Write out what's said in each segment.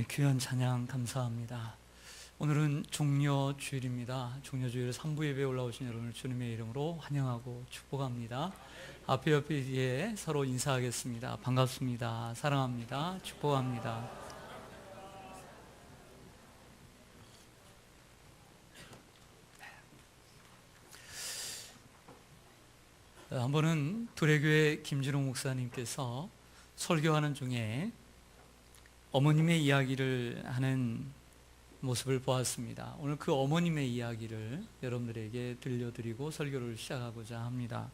귀한 찬양 감사합니다. 오늘은 종려주일입니다. 종려주일 3부 예배에 올라오신 여러분을 주님의 이름으로 환영하고 축복합니다. 앞에 뒤에 서로 인사하겠습니다. 반갑습니다. 사랑합니다. 축복합니다. 한 번은 두레교회 김진홍 목사님께서 설교하는 중에 어머님의 이야기를 하는 모습을 보았습니다. 오늘 그 어머님의 이야기를 여러분들에게 들려드리고 설교를 시작하고자 합니다.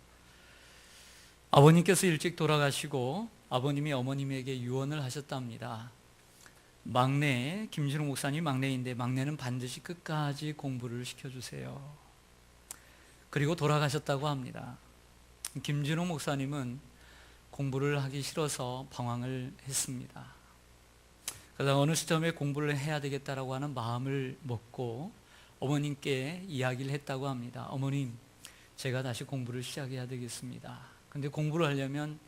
아버님께서 일찍 돌아가시고 아버님이 어머님에게 유언을 하셨답니다. 막내, 김진웅 목사님 막내인데 막내는 반드시 끝까지 공부를 시켜주세요. 그리고 돌아가셨다고 합니다. 김진웅 목사님은 공부를 하기 싫어서 방황을 했습니다. 그러다 어느 시점에 공부를 해야 되겠다라고 하는 마음을 먹고 어머님께 이야기를 했다고 합니다. 어머님, 제가 다시 공부를 시작해야 되겠습니다. 근데 공부를 하려면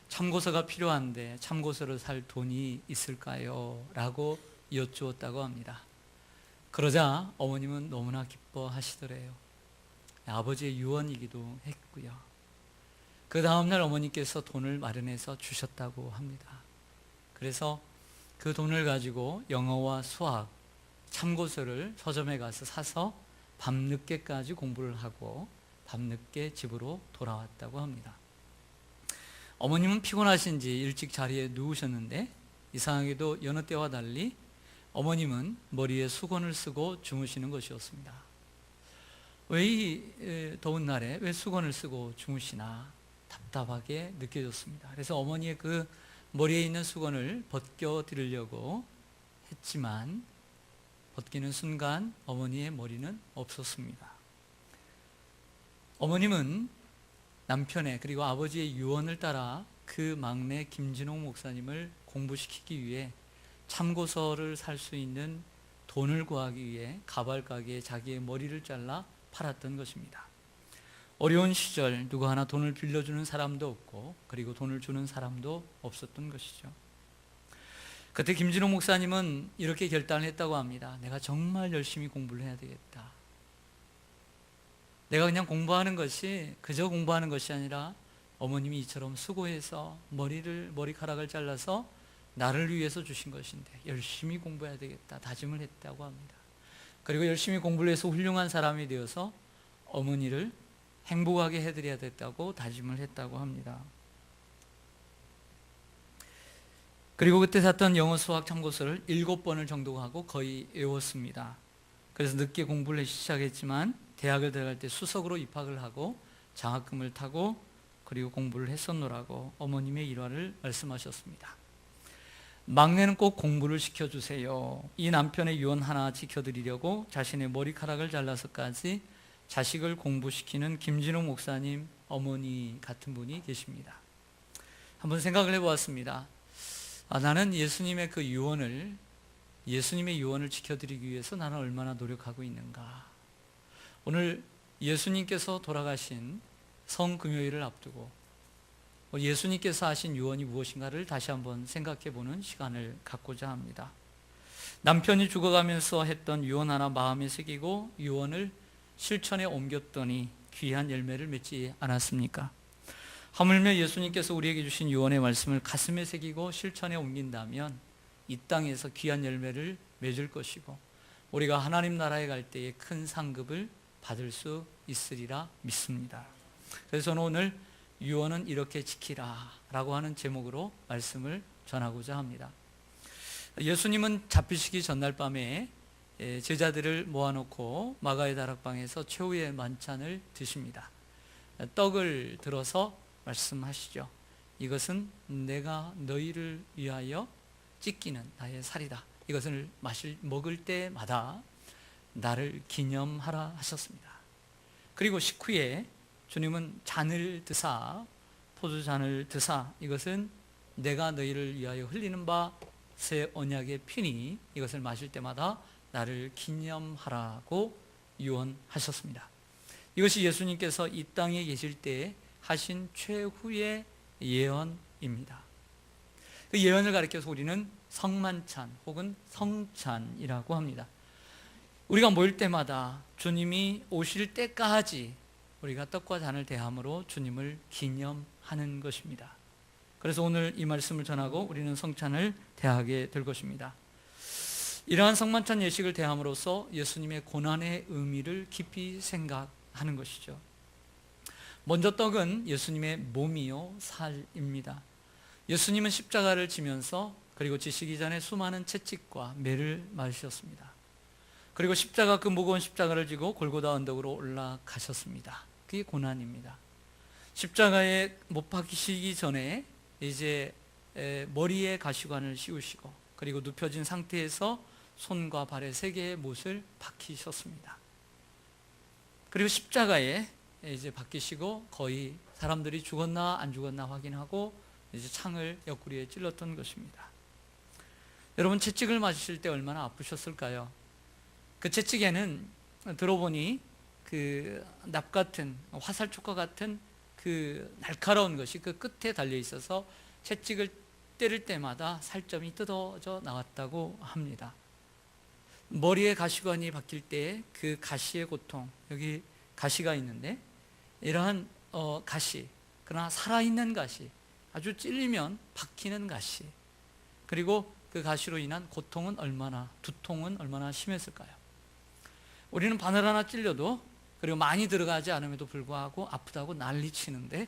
참고서가 필요한데 참고서를 살 돈이 있을까요? 라고 여쭈었다고 합니다. 그러자 어머님은 너무나 기뻐하시더래요. 아버지의 유언이기도 했고요. 그 다음날 어머니께서 돈을 마련해서 주셨다고 합니다. 그래서 그 돈을 가지고 영어와 수학, 참고서를 서점에 가서 사서 밤늦게까지 공부를 하고 밤늦게 집으로 돌아왔다고 합니다. 어머님은 피곤하신지 일찍 자리에 누우셨는데 이상하게도 여느 때와 달리 어머님은 머리에 수건을 쓰고 주무시는 것이었습니다. 왜 이 더운 날에 왜 수건을 쓰고 주무시나 답답하게 느껴졌습니다. 그래서 어머니의 그 머리에 있는 수건을 벗겨 드리려고 했지만 벗기는 순간 어머니의 머리는 없었습니다. 어머님은 남편의 그리고 아버지의 유언을 따라 그 막내 김진홍 목사님을 공부시키기 위해 참고서를 살 수 있는 돈을 구하기 위해 가발 가게에 자기의 머리를 잘라 팔았던 것입니다. 어려운 시절 누구 하나 돈을 빌려주는 사람도 없고 그리고 돈을 주는 사람도 없었던 것이죠. 그때 김진홍 목사님은 이렇게 결단을 했다고 합니다. 내가 정말 열심히 공부를 해야 되겠다. 내가 그냥 공부하는 것이 그저 공부하는 것이 아니라 어머님이 이처럼 수고해서 머리카락을 잘라서 나를 위해서 주신 것인데 열심히 공부해야 되겠다 다짐을 했다고 합니다. 그리고 열심히 공부를 해서 훌륭한 사람이 되어서 어머니를 행복하게 해드려야 됐다고 다짐을 했다고 합니다. 그리고 그때 샀던 영어 수학 참고서를 7번을 정도 하고 거의 외웠습니다. 그래서 늦게 공부를 시작했지만 대학을 들어갈 때 수석으로 입학을 하고 장학금을 타고 그리고 공부를 했었노라고 어머님의 일화를 말씀하셨습니다. 막내는 꼭 공부를 시켜주세요. 이 남편의 유언 하나 지켜드리려고 자신의 머리카락을 잘라서까지 자식을 공부시키는 김진웅 목사님 어머니 같은 분이 계십니다. 한번 생각을 해보았습니다. 나는 예수님의 유언을 지켜드리기 위해서 나는 얼마나 노력하고 있는가. 오늘 예수님께서 돌아가신 성금요일을 앞두고 예수님께서 하신 유언이 무엇인가를 다시 한번 생각해보는 시간을 갖고자 합니다. 남편이 죽어가면서 했던 유언 하나 마음에 새기고 유언을 실천에 옮겼더니 귀한 열매를 맺지 않았습니까? 하물며 예수님께서 우리에게 주신 유언의 말씀을 가슴에 새기고 실천에 옮긴다면 이 땅에서 귀한 열매를 맺을 것이고 우리가 하나님 나라에 갈 때에 큰 상급을 받을 수 있으리라 믿습니다. 그래서 저는 오늘 유언은 이렇게 지키라 라고 하는 제목으로 말씀을 전하고자 합니다. 예수님은 잡히시기 전날 밤에 제자들을 모아놓고 마가의 다락방에서 최후의 만찬을 드십니다. 떡을 들어서 말씀하시죠. 이것은 내가 너희를 위하여 찢기는 나의 살이다. 이것을 먹을 때마다 나를 기념하라 하셨습니다. 그리고 식후에 주님은 잔을 드사 포도잔을 드사 이것은 내가 너희를 위하여 흘리는 바 새 언약의 피니 이것을 마실 때마다 나를 기념하라고 유언하셨습니다. 이것이 예수님께서 이 땅에 계실 때 하신 최후의 예언입니다. 그 예언을 가리켜서 우리는 성만찬 혹은 성찬이라고 합니다. 우리가 모일 때마다 주님이 오실 때까지 우리가 떡과 잔을 대함으로 주님을 기념하는 것입니다. 그래서 오늘 이 말씀을 전하고 우리는 성찬을 대하게 될 것입니다. 이러한 성만찬 예식을 대함으로써 예수님의 고난의 의미를 깊이 생각하는 것이죠. 먼저 떡은 예수님의 몸이요 살입니다. 예수님은 십자가를 지면서 그리고 지시기 전에 수많은 채찍과 매를 맞으셨습니다. 그리고 십자가, 그 무거운 십자가를 지고 골고다 언덕으로 올라가셨습니다. 그게 고난입니다. 십자가에 못 박히시기 전에 이제 머리에 가시관을 씌우시고 그리고 눕혀진 상태에서 손과 발에 3개의 못을 박히셨습니다. 그리고 십자가에 이제 박히시고 거의 사람들이 죽었나 안 죽었나 확인하고 이제 창을 옆구리에 찔렀던 것입니다. 여러분, 채찍을 맞으실 때 얼마나 아프셨을까요? 그 채찍에는 들어보니 그 납 같은, 화살촉과 같은 그 날카로운 것이 그 끝에 달려 있어서 채찍을 때릴 때마다 살점이 뜯어져 나왔다고 합니다. 머리에 가시관이 박힐 때 그 가시의 고통, 여기 가시가 있는데 이러한 가시, 그러나 살아있는 가시, 아주 찔리면 박히는 가시, 그리고 그 가시로 인한 고통은 얼마나, 두통은 얼마나 심했을까요? 우리는 바늘 하나 찔려도, 그리고 많이 들어가지 않음에도 불구하고 아프다고 난리치는데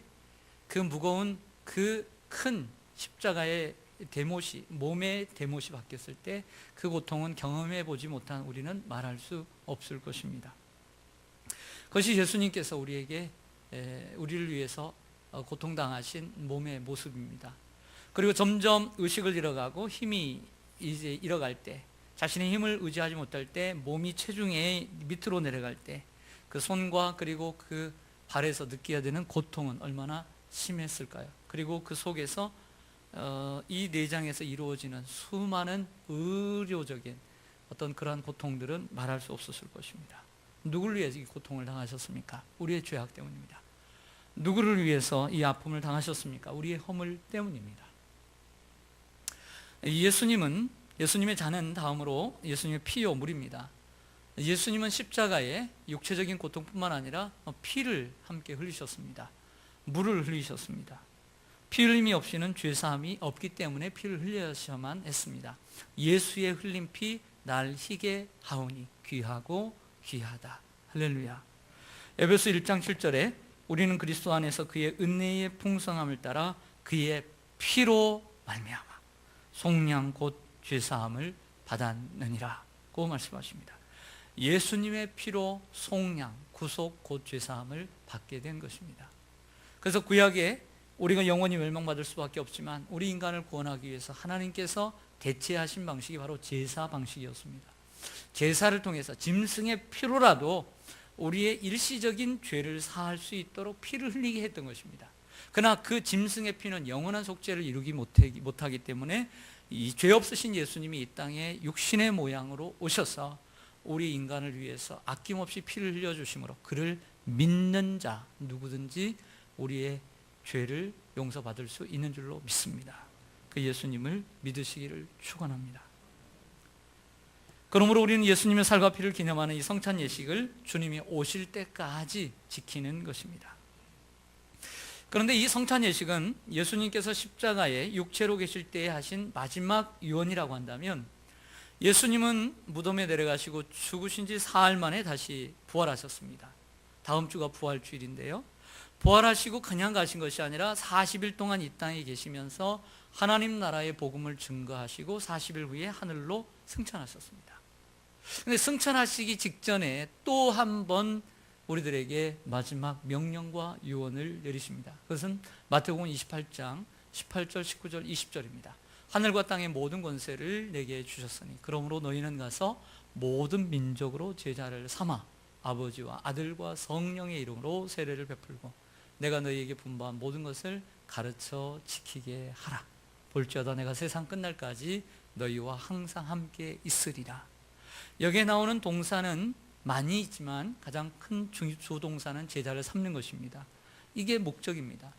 그 무거운 그 큰 십자가의 대못이, 몸의 대못이 박혔을 때 그 고통은 경험해 보지 못한 우리는 말할 수 없을 것입니다. 그것이 예수님께서 우리에게, 우리를 위해서 고통당하신 몸의 모습입니다. 그리고 점점 의식을 잃어가고 힘이 이제 잃어갈 때, 자신의 힘을 의지하지 못할 때, 몸이 체중에 밑으로 내려갈 때 그 손과 그리고 그 발에서 느껴야 되는 고통은 얼마나 심했을까요? 그리고 그 속에서 이 내장에서 이루어지는 수많은 의료적인 어떤 그러한 고통들은 말할 수 없었을 것입니다. 누구를 위해서 이 고통을 당하셨습니까? 우리의 죄악 때문입니다. 누구를 위해서 이 아픔을 당하셨습니까? 우리의 허물 때문입니다. 예수님은, 예수님의 잔은 다음으로 예수님의 피요 물입니다. 예수님은 십자가에 육체적인 고통뿐만 아니라 피를 함께 흘리셨습니다. 물을 흘리셨습니다. 피 흘림이 없이는 죄사함이 없기 때문에 피를 흘려야만 했습니다. 예수의 흘린 피 날 희게 하오니 귀하고 귀하다. 할렐루야. 에베소 1장 7절에 우리는 그리스도 안에서 그의 은혜의 풍성함을 따라 그의 피로 말미암아 속량 곧 죄사함을 받았느니라고 말씀하십니다. 예수님의 피로 속량, 구속 곧 죄사함을 받게 된 것입니다. 그래서 구약에 우리가 영원히 멸망받을 수밖에 없지만 우리 인간을 구원하기 위해서 하나님께서 대체하신 방식이 바로 제사 방식이었습니다. 제사를 통해서 짐승의 피로라도 우리의 일시적인 죄를 사할 수 있도록 피를 흘리게 했던 것입니다. 그러나 그 짐승의 피는 영원한 속죄를 이루지 못하기 때문에 이 죄 없으신 예수님이 이 땅에 육신의 모양으로 오셔서 우리 인간을 위해서 아낌없이 피를 흘려주심으로 그를 믿는 자 누구든지 우리의 죄를 용서받을 수 있는 줄로 믿습니다. 그 예수님을 믿으시기를 축원합니다. 그러므로 우리는 예수님의 살과 피를 기념하는 이 성찬 예식을 주님이 오실 때까지 지키는 것입니다. 그런데 이 성찬 예식은 예수님께서 십자가에 육체로 계실 때에 하신 마지막 유언이라고 한다면, 예수님은 무덤에 내려가시고 죽으신 지 사흘 만에 다시 부활하셨습니다. 다음 주가 부활주일인데요, 부활하시고 그냥 가신 것이 아니라 40일 동안 이 땅에 계시면서 하나님 나라의 복음을 증거하시고 40일 후에 하늘로 승천하셨습니다. 그런데 승천하시기 직전에 또 한 번 우리들에게 마지막 명령과 유언을 내리십니다. 그것은 마태복음 28장 18절, 19절, 20절입니다. 하늘과 땅의 모든 권세를 내게 주셨으니 그러므로 너희는 가서 모든 민족으로 제자를 삼아 아버지와 아들과 성령의 이름으로 세례를 베풀고 내가 너희에게 분부한 모든 것을 가르쳐 지키게 하라. 볼지어다 내가 세상 끝날까지 너희와 항상 함께 있으리라. 여기에 나오는 동사는 많이 있지만 가장 큰 주동사는 제자를 삼는 것입니다. 이게 목적입니다.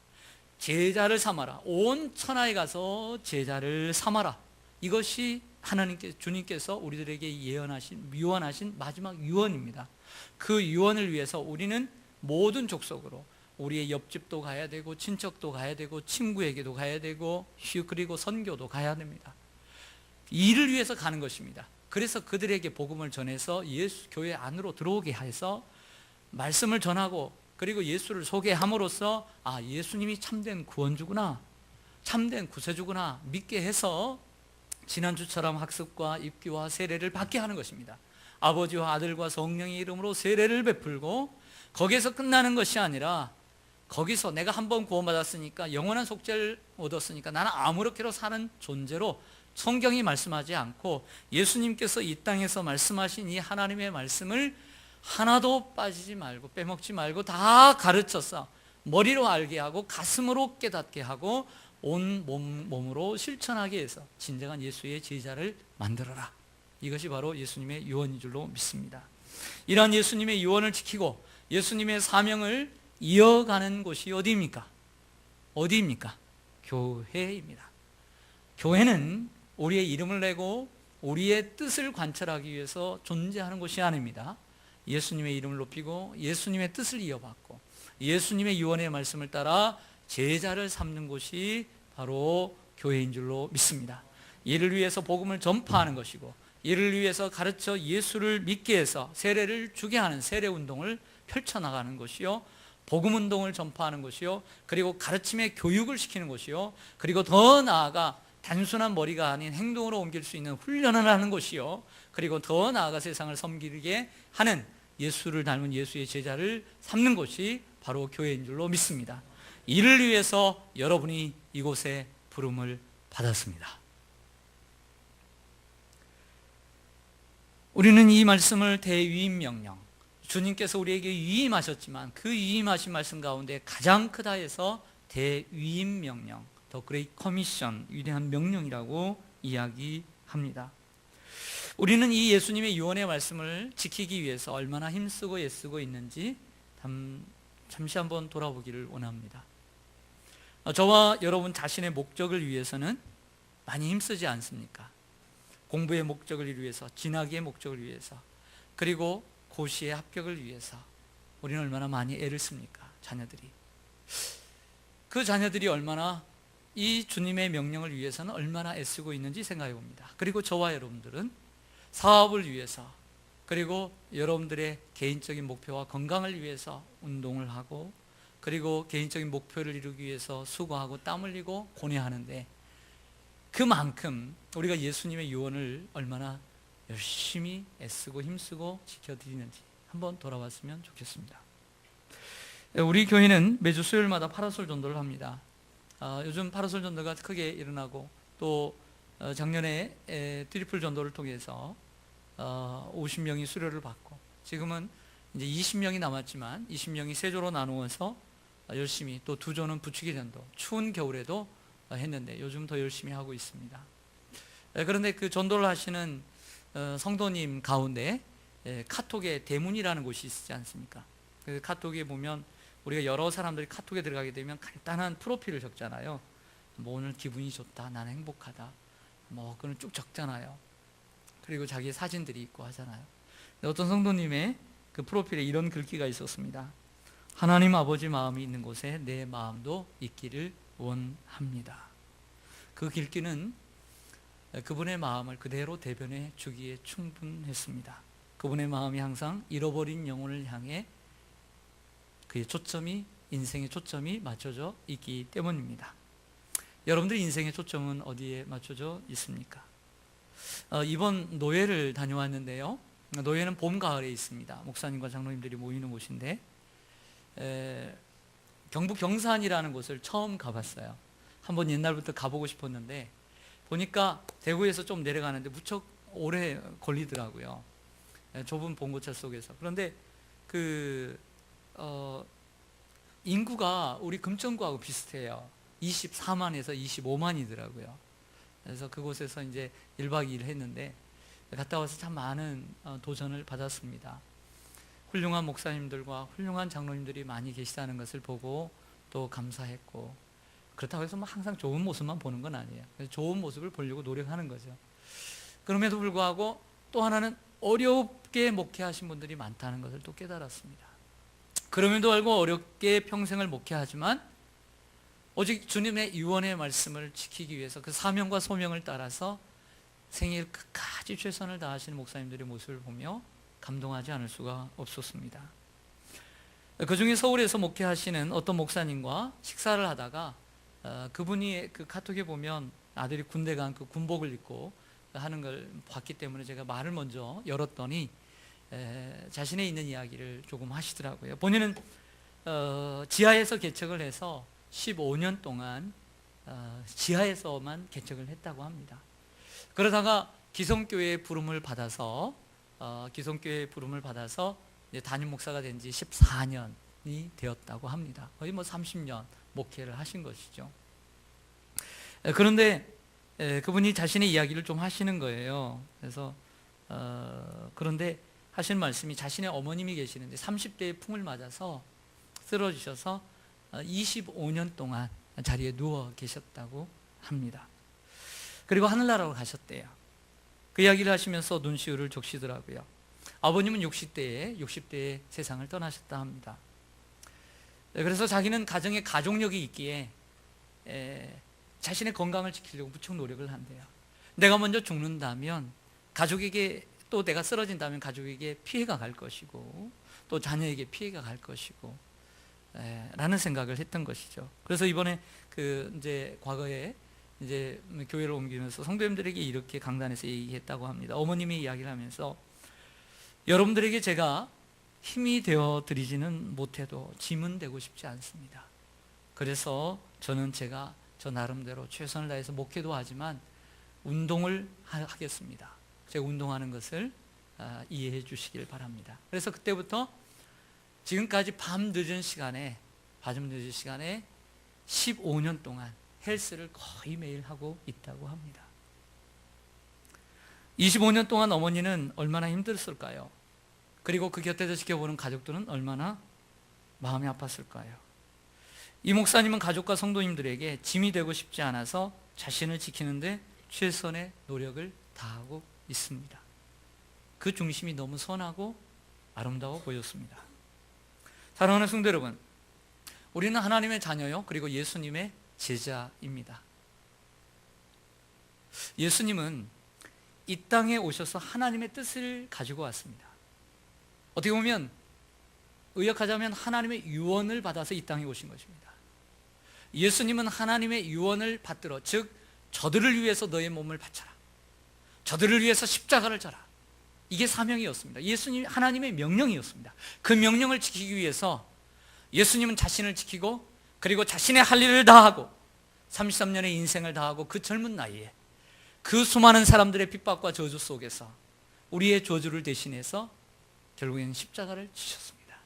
제자를 삼아라. 온 천하에 가서 제자를 삼아라. 이것이 주님께서 우리들에게 유언하신 마지막 유언입니다. 그 유언을 위해서 우리는 모든 족속으로, 우리의 옆집도 가야 되고 친척도 가야 되고 친구에게도 가야 되고 그리고 선교도 가야 됩니다. 이를 위해서 가는 것입니다. 그래서 그들에게 복음을 전해서 예수 교회 안으로 들어오게 해서 말씀을 전하고, 그리고 예수를 소개함으로써 예수님이 참된 구원주구나, 참된 구세주구나 믿게 해서 지난주처럼 학습과 입기와 세례를 받게 하는 것입니다. 아버지와 아들과 성령의 이름으로 세례를 베풀고, 거기에서 끝나는 것이 아니라 거기서 내가 한번 구원받았으니까, 영원한 속죄를 얻었으니까 나는 아무렇게나 사는 존재로 성경이 말씀하지 않고 예수님께서 이 땅에서 말씀하신 이 하나님의 말씀을 하나도 빠지지 말고 빼먹지 말고 다 가르쳐서 머리로 알게 하고 가슴으로 깨닫게 하고 온 몸으로 실천하게 해서 진정한 예수의 제자를 만들어라. 이것이 바로 예수님의 유언인 줄로 믿습니다. 이러한 예수님의 유언을 지키고 예수님의 사명을 이어가는 곳이 어디입니까? 어디입니까? 교회입니다. 교회는 우리의 이름을 내고 우리의 뜻을 관철하기 위해서 존재하는 곳이 아닙니다. 예수님의 이름을 높이고 예수님의 뜻을 이어받고 예수님의 유언의 말씀을 따라 제자를 삼는 곳이 바로 교회인 줄로 믿습니다. 이를 위해서 복음을 전파하는 것이고, 이를 위해서 가르쳐 예수를 믿게 해서 세례를 주게 하는 세례운동을 펼쳐나가는 것이요, 복음운동을 전파하는 것이요, 그리고 가르침의 교육을 시키는 것이요, 그리고 더 나아가 단순한 머리가 아닌 행동으로 옮길 수 있는 훈련을 하는 것이요, 그리고 더 나아가 세상을 섬기게 하는 예수를 닮은 예수의 제자를 삼는 것이 바로 교회인 줄로 믿습니다. 이를 위해서 여러분이 이곳에 부름을 받았습니다. 우리는 이 말씀을 대위임 명령, 주님께서 우리에게 위임하셨지만 그 위임하신 말씀 가운데 가장 크다 해서 대위임 명령, 더 그레이트 커미션, 위대한 명령이라고 이야기합니다. 우리는 이 예수님의 유언의 말씀을 지키기 위해서 얼마나 힘쓰고 애쓰고 있는지 잠시 한번 돌아보기를 원합니다. 저와 여러분 자신의 목적을 위해서는 많이 힘쓰지 않습니까? 공부의 목적을 위해서, 진학의 목적을 위해서, 그리고 고시의 합격을 위해서 우리는 얼마나 많이 애를 씁니까? 자녀들이. 그 자녀들이 얼마나 이 주님의 명령을 위해서는 얼마나 애쓰고 있는지 생각해 봅니다. 그리고 저와 여러분들은 사업을 위해서, 그리고 여러분들의 개인적인 목표와 건강을 위해서 운동을 하고, 그리고 개인적인 목표를 이루기 위해서 수고하고 땀 흘리고 고뇌하는데, 그만큼 우리가 예수님의 유언을 얼마나 열심히 애쓰고 힘쓰고 지켜드리는지 한번 돌아봤으면 좋겠습니다. 우리 교회는 매주 수요일마다 파라솔 전도를 합니다. 요즘 파라솔 전도가 크게 일어나고, 또 작년에 트리플 전도를 통해서 50명이 수료를 받고, 지금은 이제 20명이 남았지만 20명이 세 조로 나누어서 열심히, 또 두 조는 부추기 전도, 추운 겨울에도 했는데 요즘 더 열심히 하고 있습니다. 그런데 그 전도를 하시는 성도님 가운데 카톡에 대문이라는 곳이 있지 않습니까? 그 카톡에 보면 우리가 여러 사람들이 카톡에 들어가게 되면 간단한 프로필을 적잖아요. 뭐 오늘 기분이 좋다, 나는 행복하다, 뭐 그건 쭉 적잖아요. 그리고 자기의 사진들이 있고 하잖아요. 어떤 성도님의 그 프로필에 이런 글귀가 있었습니다. 하나님 아버지 마음이 있는 곳에 내 마음도 있기를 원합니다. 그 글귀는 그분의 마음을 그대로 대변해 주기에 충분했습니다. 그분의 마음이 항상 잃어버린 영혼을 향해 그의 초점이, 인생의 초점이 맞춰져 있기 때문입니다. 여러분들의 인생의 초점은 어디에 맞춰져 있습니까? 이번 노예를 다녀왔는데요, 노예는 봄, 가을에 있습니다. 목사님과 장로님들이 모이는 곳인데, 경북 경산이라는 곳을 처음 가봤어요. 한번 옛날부터 가보고 싶었는데 보니까 대구에서 좀 내려가는데 무척 오래 걸리더라고요. 좁은 봉고차 속에서. 그런데 인구가 우리 금천구하고 비슷해요. 24만에서 25만이더라고요. 그래서 그곳에서 이제 1박 2일 했는데 갔다 와서 참 많은 도전을 받았습니다. 훌륭한 목사님들과 훌륭한 장로님들이 많이 계시다는 것을 보고 또 감사했고, 그렇다고 해서 뭐 항상 좋은 모습만 보는 건 아니에요. 그래서 좋은 모습을 보려고 노력하는 거죠. 그럼에도 불구하고 또 하나는 어렵게 목회하신 분들이 많다는 것을 또 깨달았습니다. 그럼에도 알고 어렵게 평생을 목회하지만 오직 주님의 유언의 말씀을 지키기 위해서 그 사명과 소명을 따라서 생일 끝까지 최선을 다하시는 목사님들의 모습을 보며 감동하지 않을 수가 없었습니다. 그중에 서울에서 목회하시는 어떤 목사님과 식사를 하다가 그분이 그 카톡에 보면 아들이 군대 간 그 군복을 입고 하는 걸 봤기 때문에 제가 말을 먼저 열었더니 자신의 있는 이야기를 조금 하시더라고요. 본인은 지하에서 개척을 해서 15년 동안 지하에서만 개척을 했다고 합니다. 그러다가 기성교회의 부름을 받아서 이제 담임 목사가 된 지 14년이 되었다고 합니다. 거의 뭐 30년 목회를 하신 것이죠. 그런데 그분이 자신의 이야기를 좀 하시는 거예요. 그래서 그런데 하신 말씀이 자신의 어머님이 계시는데 30대의 풍을 맞아서 쓰러지셔서 25년 동안 자리에 누워 계셨다고 합니다. 그리고 하늘나라로 가셨대요. 그 이야기를 하시면서 눈시울을 적시더라고요. 아버님은 60대에 세상을 떠나셨다 합니다. 그래서 자기는 가정에 가족력이 있기에 자신의 건강을 지키려고 무척 노력을 한대요. 내가 먼저 죽는다면 가족에게, 또 내가 쓰러진다면 가족에게 피해가 갈 것이고 또 자녀에게 피해가 갈 것이고 라는 생각을 했던 것이죠. 그래서 이번에 이제 과거에 이제 교회를 옮기면서 성도님들에게 이렇게 강단에서 얘기했다고 합니다. 어머님이 이야기를 하면서 여러분들에게 제가 힘이 되어 드리지는 못해도 짐은 되고 싶지 않습니다. 그래서 저는 제가 저 나름대로 최선을 다해서 목회도 하지만 운동을 하겠습니다. 제가 운동하는 것을 이해해 주시길 바랍니다. 그래서 그때부터 지금까지 밤 늦은 시간에 15년 동안 헬스를 거의 매일 하고 있다고 합니다. 25년 동안 어머니는 얼마나 힘들었을까요? 그리고 그 곁에서 지켜보는 가족들은 얼마나 마음이 아팠을까요? 이 목사님은 가족과 성도님들에게 짐이 되고 싶지 않아서 자신을 지키는데 최선의 노력을 다하고 있습니다. 그 중심이 너무 선하고 아름다워 보였습니다. 사랑하는 성도 여러분, 우리는 하나님의 자녀요, 그리고 예수님의 제자입니다. 예수님은 이 땅에 오셔서 하나님의 뜻을 가지고 왔습니다. 어떻게 보면 의역하자면 하나님의 유언을 받아서 이 땅에 오신 것입니다. 예수님은 하나님의 유언을 받들어, 즉 저들을 위해서 너의 몸을 바쳐라, 저들을 위해서 십자가를 져라, 이게 사명이었습니다. 예수님, 하나님의 명령이었습니다. 그 명령을 지키기 위해서 예수님은 자신을 지키고 그리고 자신의 할 일을 다하고 33년의 인생을 다하고 그 젊은 나이에 그 수많은 사람들의 핍박과 저주 속에서 우리의 저주를 대신해서 결국에는 십자가를 지셨습니다.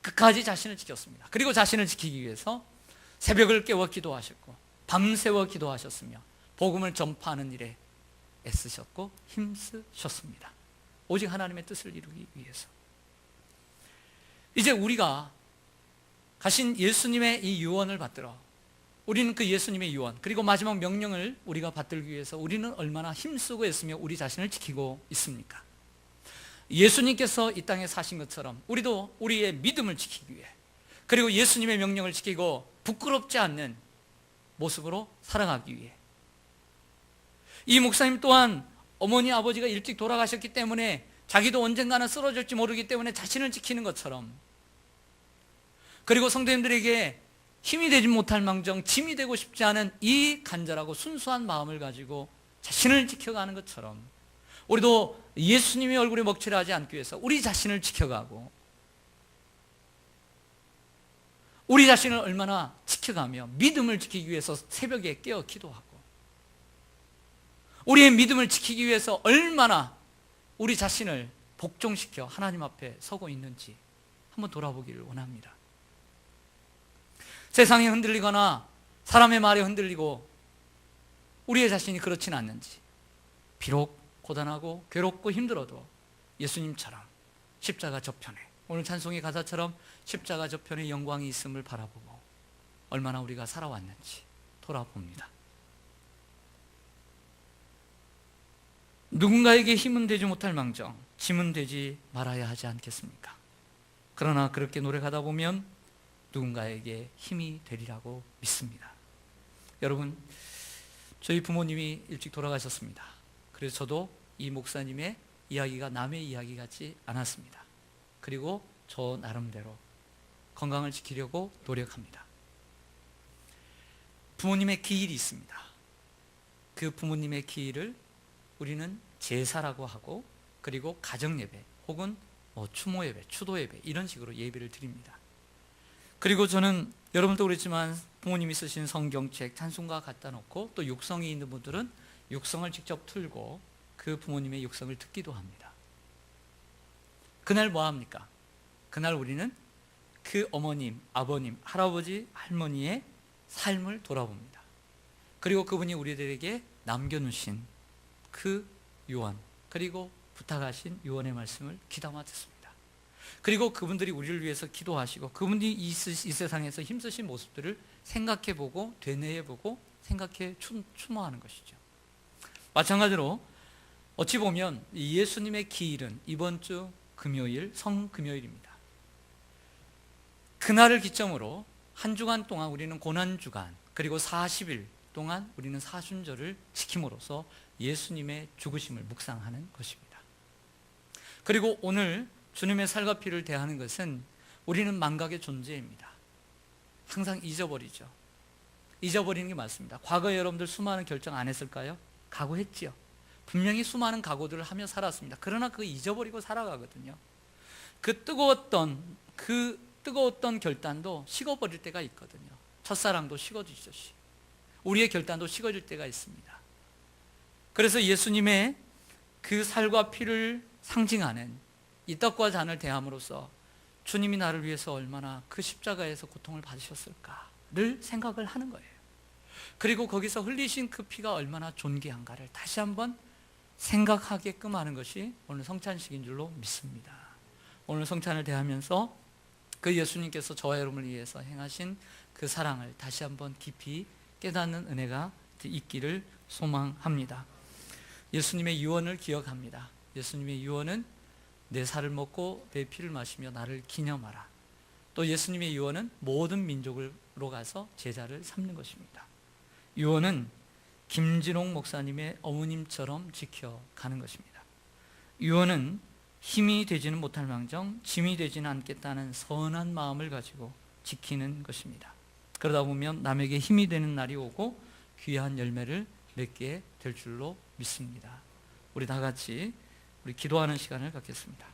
끝까지 자신을 지켰습니다. 그리고 자신을 지키기 위해서 새벽을 깨워 기도하셨고 밤새워 기도하셨으며 복음을 전파하는 일에 애쓰셨고 힘쓰셨습니다. 오직 하나님의 뜻을 이루기 위해서. 이제 우리가 가신 예수님의 이 유언을 받들어 우리는 그 예수님의 유언 그리고 마지막 명령을 우리가 받들기 위해서 우리는 얼마나 힘쓰고 애쓰며 우리 자신을 지키고 있습니까? 예수님께서 이 땅에 사신 것처럼 우리도 우리의 믿음을 지키기 위해 그리고 예수님의 명령을 지키고 부끄럽지 않는 모습으로 살아가기 위해, 이 목사님 또한 어머니 아버지가 일찍 돌아가셨기 때문에 자기도 언젠가는 쓰러질지 모르기 때문에 자신을 지키는 것처럼, 그리고 성도님들에게 힘이 되지 못할 망정 짐이 되고 싶지 않은 이 간절하고 순수한 마음을 가지고 자신을 지켜가는 것처럼 우리도 예수님의 얼굴에 먹칠하지 않기 위해서 우리 자신을 지켜가고 우리 자신을 얼마나 지켜가며 믿음을 지키기 위해서 새벽에 깨어 기도하고 우리의 믿음을 지키기 위해서 얼마나 우리 자신을 복종시켜 하나님 앞에 서고 있는지 한번 돌아보기를 원합니다. 세상에 흔들리거나 사람의 말에 흔들리고 우리의 자신이 그렇지는 않는지, 비록 고단하고 괴롭고 힘들어도 예수님처럼 십자가 저편에, 오늘 찬송의 가사처럼 십자가 저편에 영광이 있음을 바라보고 얼마나 우리가 살아왔는지 돌아봅니다. 누군가에게 힘은 되지 못할 망정 짐은 되지 말아야 하지 않겠습니까? 그러나 그렇게 노력하다 보면 누군가에게 힘이 되리라고 믿습니다. 여러분, 저희 부모님이 일찍 돌아가셨습니다. 그래서 저도 이 목사님의 이야기가 남의 이야기 같지 않았습니다. 그리고 저 나름대로 건강을 지키려고 노력합니다. 부모님의 기일이 있습니다. 그 부모님의 기일을 우리는 제사라고 하고, 그리고 가정예배 혹은 추모예배, 추도예배 이런 식으로 예배를 드립니다. 그리고 저는 여러분도 그렇지만 부모님이 쓰신 성경책 찬송가 갖다 놓고, 또 육성이 있는 분들은 육성을 직접 틀고 그 부모님의 육성을 듣기도 합니다. 그날 뭐 합니까? 그날 우리는 그 어머님, 아버님, 할아버지, 할머니의 삶을 돌아봅니다. 그리고 그분이 우리들에게 남겨놓으신 그 유언, 그리고 부탁하신 유언의 말씀을 귀담아 듣습니다. 그리고 그분들이 우리를 위해서 기도하시고, 그분들이 이 세상에서 힘쓰신 모습들을 생각해보고 되뇌어보고 생각해 추모하는 것이죠. 마찬가지로 어찌 보면 예수님의 기일은 이번 주 금요일, 성금요일입니다. 그날을 기점으로 한 주간 동안 우리는 고난주간, 그리고 40일 동안 우리는 사순절을 지킴으로써 예수님의 죽으심을 묵상하는 것입니다. 그리고 오늘 주님의 살과 피를 대하는 것은 우리는 망각의 존재입니다. 항상 잊어버리죠. 잊어버리는 게 맞습니다. 과거에 여러분들 수많은 결정 안 했을까요? 각오했지요. 분명히 수많은 각오들을 하며 살았습니다. 그러나 그거 잊어버리고 살아가거든요. 그 뜨거웠던 결단도 식어버릴 때가 있거든요. 첫사랑도 식어지듯이 우리의 결단도 식어질 때가 있습니다. 그래서 예수님의 그 살과 피를 상징하는 이 떡과 잔을 대함으로써 주님이 나를 위해서 얼마나 그 십자가에서 고통을 받으셨을까를 생각을 하는 거예요. 그리고 거기서 흘리신 그 피가 얼마나 존귀한가를 다시 한번 생각하게끔 하는 것이 오늘 성찬식인 줄로 믿습니다. 오늘 성찬을 대하면서 그 예수님께서 저와 여러분을 위해서 행하신 그 사랑을 다시 한번 깊이 깨닫는 은혜가 있기를 소망합니다. 예수님의 유언을 기억합니다. 예수님의 유언은 내 살을 먹고 내 피를 마시며 나를 기념하라. 또 예수님의 유언은 모든 민족으로 가서 제자를 삼는 것입니다. 유언은 김진홍 목사님의 어머님처럼 지켜가는 것입니다. 유언은 힘이 되지는 못할 망정 짐이 되지는 않겠다는 선한 마음을 가지고 지키는 것입니다. 그러다 보면 남에게 힘이 되는 날이 오고 귀한 열매를 맺게 될 줄로 믿습니다. 우리 다 같이 우리 기도하는 시간을 갖겠습니다.